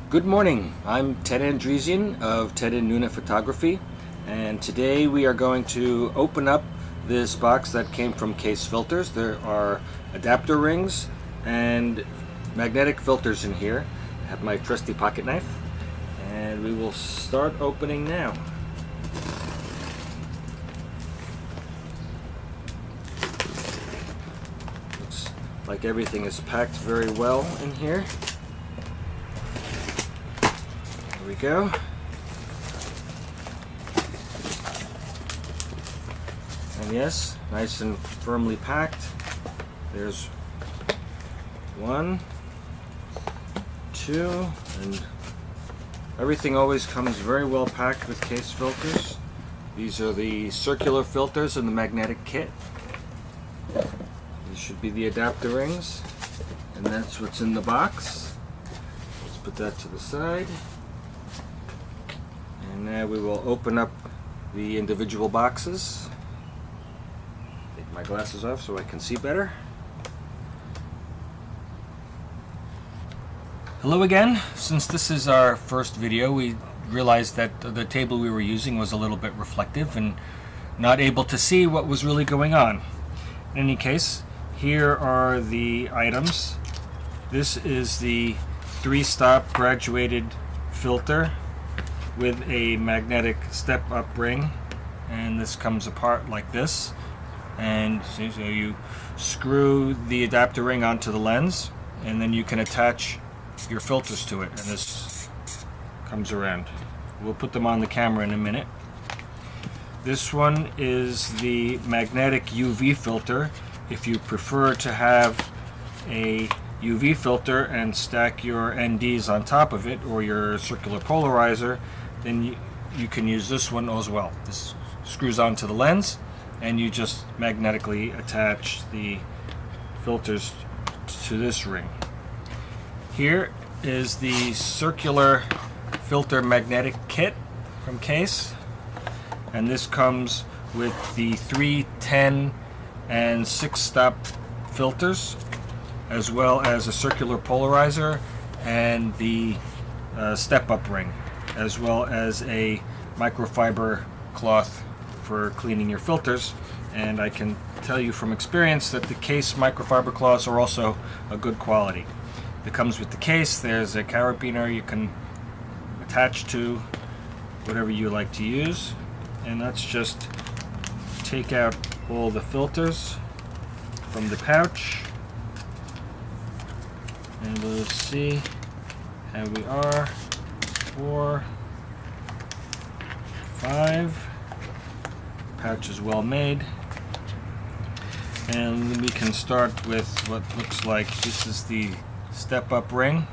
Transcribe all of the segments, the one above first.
Good morning, I'm Ted Andresian of Ted and Nune Photography, and today we are going to open up this box that came from Kase filters. There are adapter rings and magnetic filters in here. I have my trusty pocket knife and we will start opening now. Looks like everything is packed very well in here. There we go. And yes, nice and firmly packed. There's one, two, and everything always comes very well packed with Kase filters. These are the circular filters in the magnetic kit. These should be the adapter rings, and that's what's in the box. Let's put that to the side. And now we will open up the individual boxes. Take my glasses off so I can see better. Hello again. Since this is our first video, we realized that the table we were using was a little bit reflective and not able to see what was really going on. In any case, here are the items. This is the 3-stop graduated filter with a magnetic step-up ring, and this comes apart like this. And so you screw the adapter ring onto the lens, and then you can attach your filters to it, and this comes around. We'll put them on the camera in a minute. This one is the magnetic UV filter. If you prefer to have a UV filter and stack your NDs on top of it, or your circular polarizer, then you can use this one as well. This screws onto the lens, and you just magnetically attach the filters to this ring. Here is the circular filter magnetic kit from Kase, and this comes with the 3, 10, and 6-stop filters, as well as a circular polarizer and the step-up ring, as well as a microfiber cloth for cleaning your filters. And I can tell you from experience that the Kase microfiber cloths are also a good quality. It comes with the case. There's a carabiner you can attach to whatever you like to use, and let's just take out all the filters from the pouch, and we'll see how we are. 4, 5. Pouch is well made, and we can start with what looks like this is the step-up ring.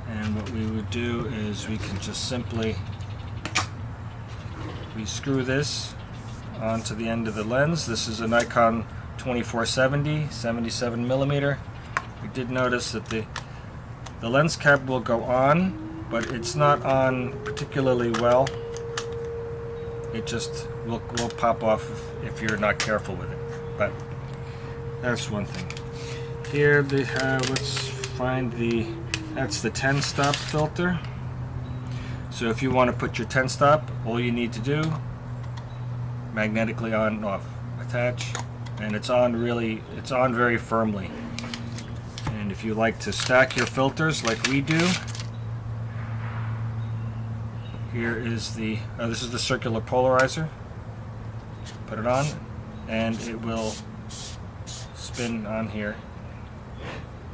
And what we would do is we can just simply screw this onto the end of the lens. This is a Nikon 2470 77mm. We did notice that the lens cap will go on, but it's not on particularly well. It just will pop off if you're not careful with it. But that's one thing. Here they have, let's find that's the 10-stop filter. So if you want to put your 10-stop, all you need to do, magnetically on, off, attach, and it's on very firmly. And if you like to stack your filters like we do, here is this is the circular polarizer. Put it on, and it will spin on here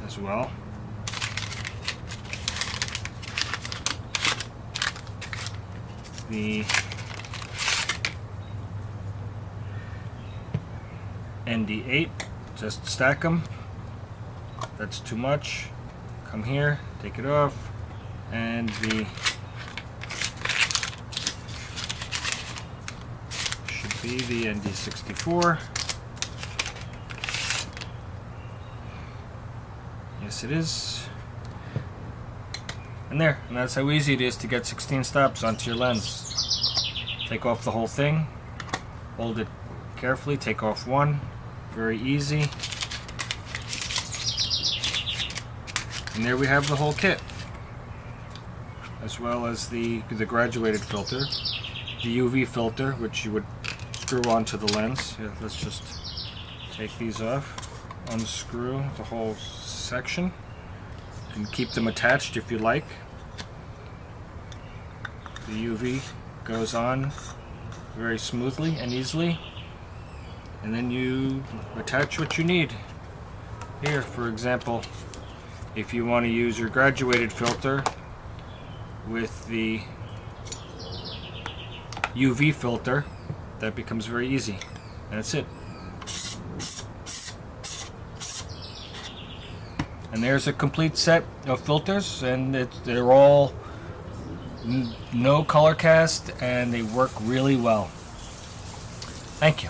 as well. The ND8, just stack them. That's too much. Come here, take it off, and the should be the ND64. Yes, it is. And there, and that's how easy it is to get 16 stops onto your lens. Take off the whole thing, hold it carefully, take off one, very easy. And there we have the whole kit. as well as the graduated filter, the UV filter, which you would screw onto the lens. Here, let's just take these off, unscrew the whole section. You can keep them attached if you like. The UV goes on very smoothly and easily, and then you attach what you need. Here, for example, if you want to use your graduated filter with the UV filter, that becomes very easy. And that's it. And there's a complete set of filters, and they're all no color cast, and they work really well. Thank you.